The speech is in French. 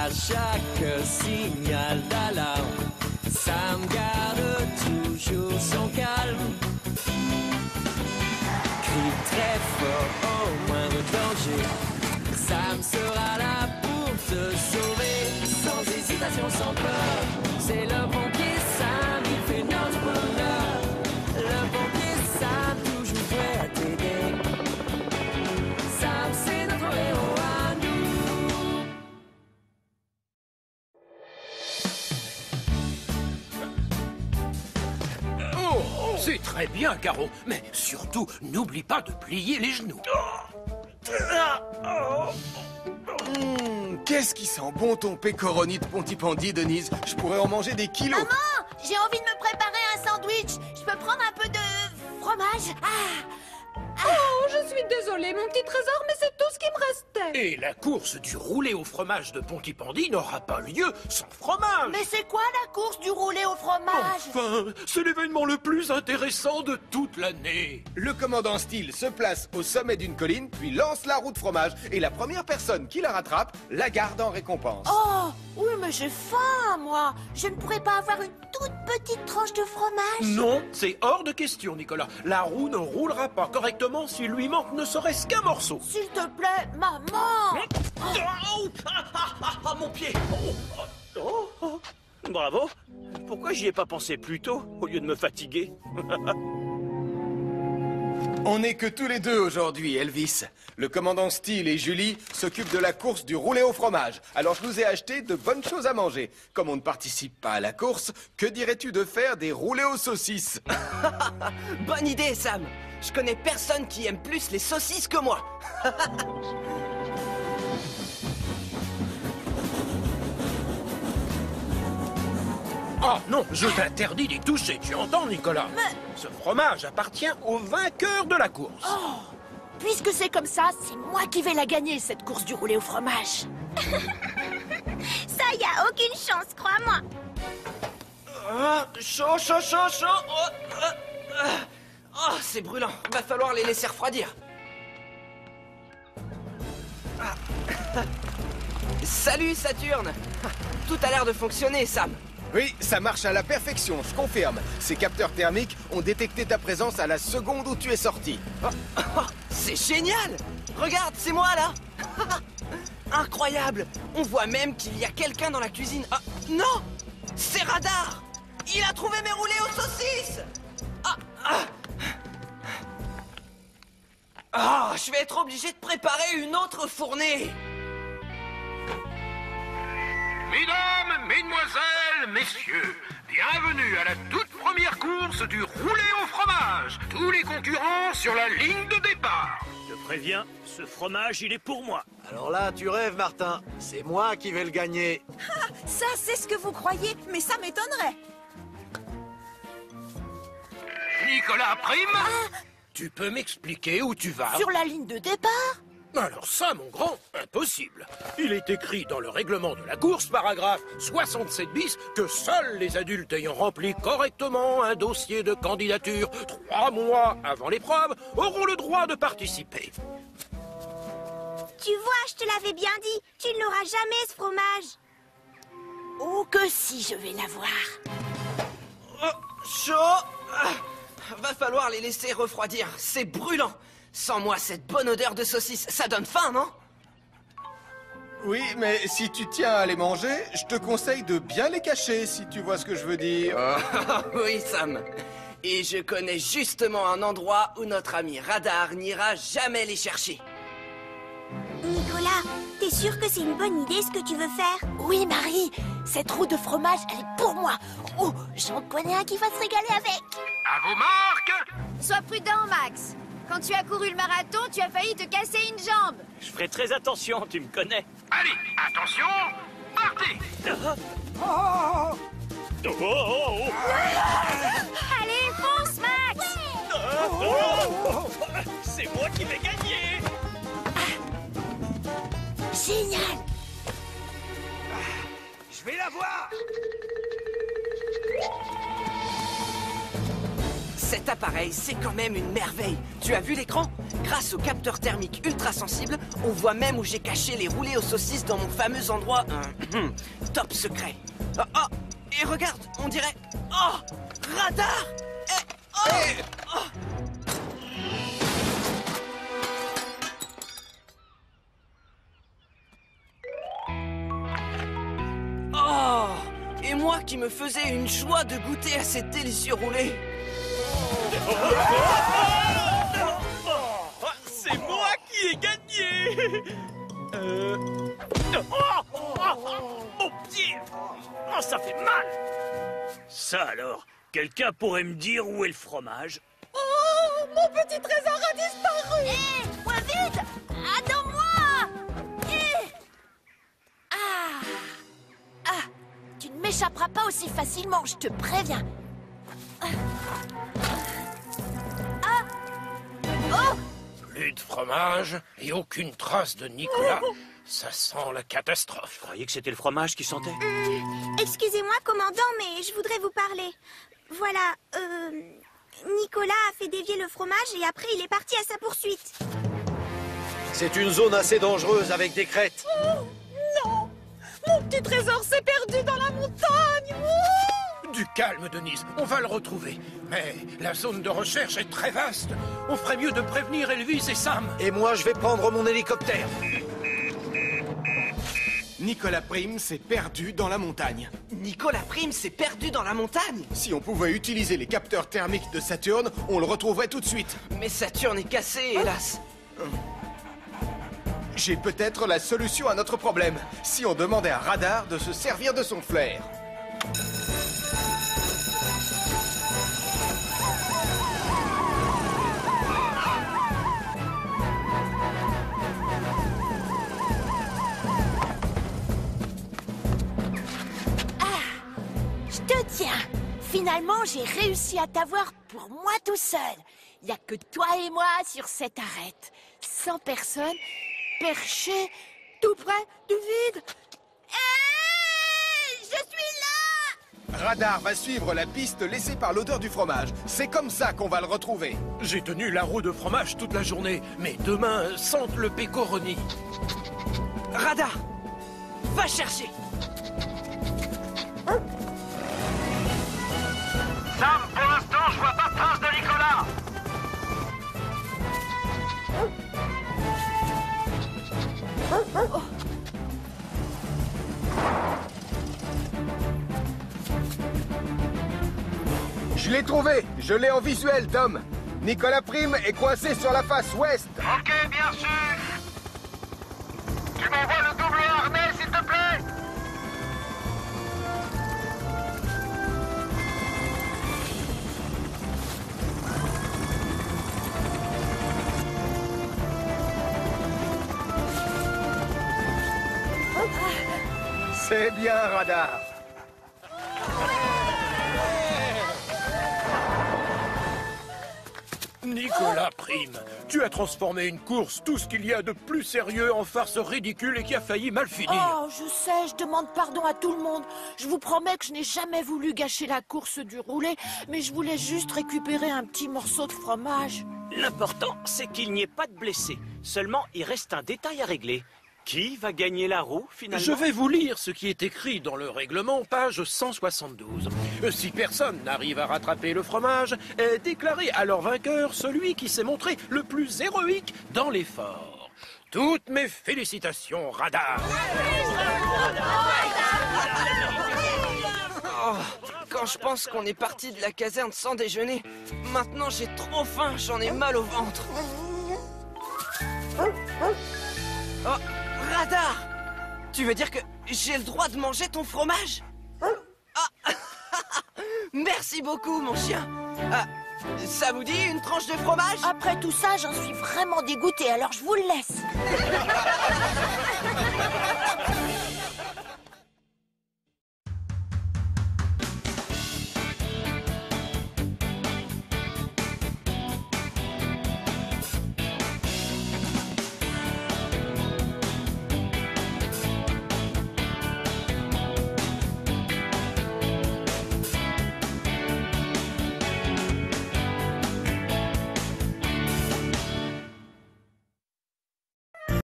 À chaque signal d'alarme, Sam garde toujours son calme. Crie très fort au moindre danger, Sam sera là pour te sauver. Sans hésitation, sans peur, c'est le pompier Sam, il fait notre bonheur. Le pompier Sam, toujours prêt à t'aider. Sam, c'est notre héros à nous. Oh, c'est très bien, Caro. Mais surtout, n'oublie pas de plier les genoux. Qu'est-ce qui sent bon ton pécoroni de Pontypandy, Denise? Je pourrais en manger des kilos. Maman, j'ai envie de me préparer un sandwich. Je peux prendre un peu de fromage? Oh, je suis désolée, mon petit trésor, mais c'est tout ce qui me restait. Et la course du roulé au fromage de Pontypandy n'aura pas lieu sans fromage. Mais c'est quoi la course du roulé au fromage? Enfin, c'est l'événement le plus intéressant de toute l'année. Le commandant Steele se place au sommet d'une colline, puis lance la roue de fromage. Et la première personne qui la rattrape la garde en récompense. Oh, oui, mais j'ai faim, moi. Je ne pourrais pas avoir une toute petite tranche de fromage? Non, c'est hors de question, Nicolas. La roue ne roulera pas correctement s'il lui manque ne serait-ce qu'un morceau. S'il te plaît, maman. Mon pied. Bravo. Pourquoi j'y ai pas pensé plus tôt, au lieu de me fatiguer? On n'est que tous les deux aujourd'hui, Elvis. Le commandant Steele et Julie s'occupent de la course du roulé au fromage. Alors je nous ai acheté de bonnes choses à manger. Comme on ne participe pas à la course, que dirais-tu de faire des roulés aux saucisses? Bonne idée, Sam. Je connais personne qui aime plus les saucisses que moi. Oh non, je t'interdis d'y toucher, tu entends, Nicolas? Ce fromage appartient au vainqueur de la course. Oh, puisque c'est comme ça, c'est moi qui vais la gagner, cette course du roulé au fromage. Ça, y a aucune chance, crois-moi. Chaud. Oh, c'est brûlant. Va falloir les laisser refroidir. Salut, Saturne. Tout a l'air de fonctionner, Sam. Oui, ça marche à la perfection, je confirme. Ces capteurs thermiques ont détecté ta présence à la seconde où tu es sorti. C'est génial! Regarde, c'est moi, là. Incroyable. On voit même qu'il y a quelqu'un dans la cuisine. Ah, non! C'est Radar! Il a trouvé mes roulés aux saucisses! Je vais être obligé de préparer une autre fournée. Mesdames, mesdemoiselles, messieurs, bienvenue à la toute première course du roulé au fromage. Tous les concurrents sur la ligne de départ. Je préviens, ce fromage, il est pour moi. Alors là, tu rêves, Martin. C'est moi qui vais le gagner. Ça, c'est ce que vous croyez, mais ça m'étonnerait. Nicolas Prime, tu peux m'expliquer où tu vas? Sur la ligne de départ? Alors ça, mon grand, impossible. Il est écrit dans le règlement de la course, paragraphe 67 bis, que seuls les adultes ayant rempli correctement un dossier de candidature 3 mois avant l'épreuve auront le droit de participer. Tu vois, je te l'avais bien dit. Tu ne l'auras jamais, ce fromage. Oh que si, je vais l'avoir. Chaud. Va falloir les laisser refroidir. C'est brûlant. Sans moi, cette bonne odeur de saucisse, ça donne faim, non? Oui, mais si tu tiens à les manger, je te conseille de bien les cacher, si tu vois ce que je veux dire. Oui, Sam. Et je connais justement un endroit où notre ami Radar n'ira jamais les chercher. Nicolas, t'es sûr que c'est une bonne idée ce que tu veux faire? Oui, Marie, cette roue de fromage, elle est pour moi. Oh, j'en connais un qui va se régaler avec. À vos marques! Sois prudent, Max. Quand tu as couru le marathon, tu as failli te casser une jambe. Je ferai très attention, tu me connais. Allez, attention, partez! Allez, fonce, Max. C'est moi qui vais gagner. Génial. Je vais la voir. Cet appareil, c'est quand même une merveille. Tu as vu l'écran? Grâce au capteur thermique ultra sensible, on voit même où j'ai caché les roulés aux saucisses dans mon fameux endroit top secret. Oh, oh, et regarde, on dirait... Oh, radar! Oh, et moi qui me faisais une joie de goûter à ces délicieux roulés. C'est moi qui ai gagné. Mon pied. Oh, ça fait mal. Ça alors, quelqu'un pourrait me dire où est le fromage? Oh, mon petit trésor a disparu. Hé, moins vite! Attends-moi! Tu ne m'échapperas pas aussi facilement, je te préviens. Plus de fromage et aucune trace de Nicolas. Ça sent la catastrophe. Je croyais que c'était le fromage qui sentait. Excusez-moi, commandant, mais je voudrais vous parler. Voilà, Nicolas a fait dévier le fromage et après il est parti à sa poursuite. C'est une zone assez dangereuse avec des crêtes. Oh, non! Mon petit trésor s'est perdu dans la montagne. Oh! Du calme, Denise, on va le retrouver. Mais la zone de recherche est très vaste. On ferait mieux de prévenir Elvis et Sam. Et moi, je vais prendre mon hélicoptère. Nicolas Prime s'est perdu dans la montagne. Nicolas Prime s'est perdu dans la montagne. Si on pouvait utiliser les capteurs thermiques de Saturne, on le retrouverait tout de suite. Mais Saturne est cassé, hélas. J'ai peut-être la solution à notre problème. Si on demandait à Radar de se servir de son flair. Je te tiens. Finalement, j'ai réussi à t'avoir pour moi tout seul. Il n'y a que toi et moi sur cette arête. Sans personne, perché, tout près du vide. Je suis là! Radar va suivre la piste laissée par l'odeur du fromage. C'est comme ça qu'on va le retrouver. J'ai tenu la roue de fromage toute la journée, mais demain, sente le pécoroni. Radar, va chercher. Sam, pour l'instant, je vois pas de trace de Nicolas. Je l'ai trouvé. Je l'ai en visuel, Tom. Nicolas Prime est coincé sur la face ouest. Ok, bien sûr. Tu m'envoies le double armé, s'il te plaît. C'est bien, Radar. Nicolas Prime, tu as transformé une course, tout ce qu'il y a de plus sérieux, en farce ridicule et qui a failli mal finir. Oh, je sais, je demande pardon à tout le monde. Je vous promets que je n'ai jamais voulu gâcher la course du roulé, mais je voulais juste récupérer un petit morceau de fromage. L'important, c'est qu'il n'y ait pas de blessés. Seulement, il reste un détail à régler. Qui va gagner la roue, finalement? Je vais vous lire ce qui est écrit dans le règlement, page 172. Si personne n'arrive à rattraper le fromage, est déclaré alors vainqueur celui qui s'est montré le plus héroïque dans l'effort. Toutes mes félicitations, Radar. Oh, quand je pense qu'on est parti de la caserne sans déjeuner, maintenant j'ai trop faim, j'en ai mal au ventre. Oh, Radar! Tu veux dire que j'ai le droit de manger ton fromage? Ah. Merci beaucoup, mon chien. Ah, ça vous dit une tranche de fromage? Après tout ça, j'en suis vraiment dégoûtée, alors je vous le laisse.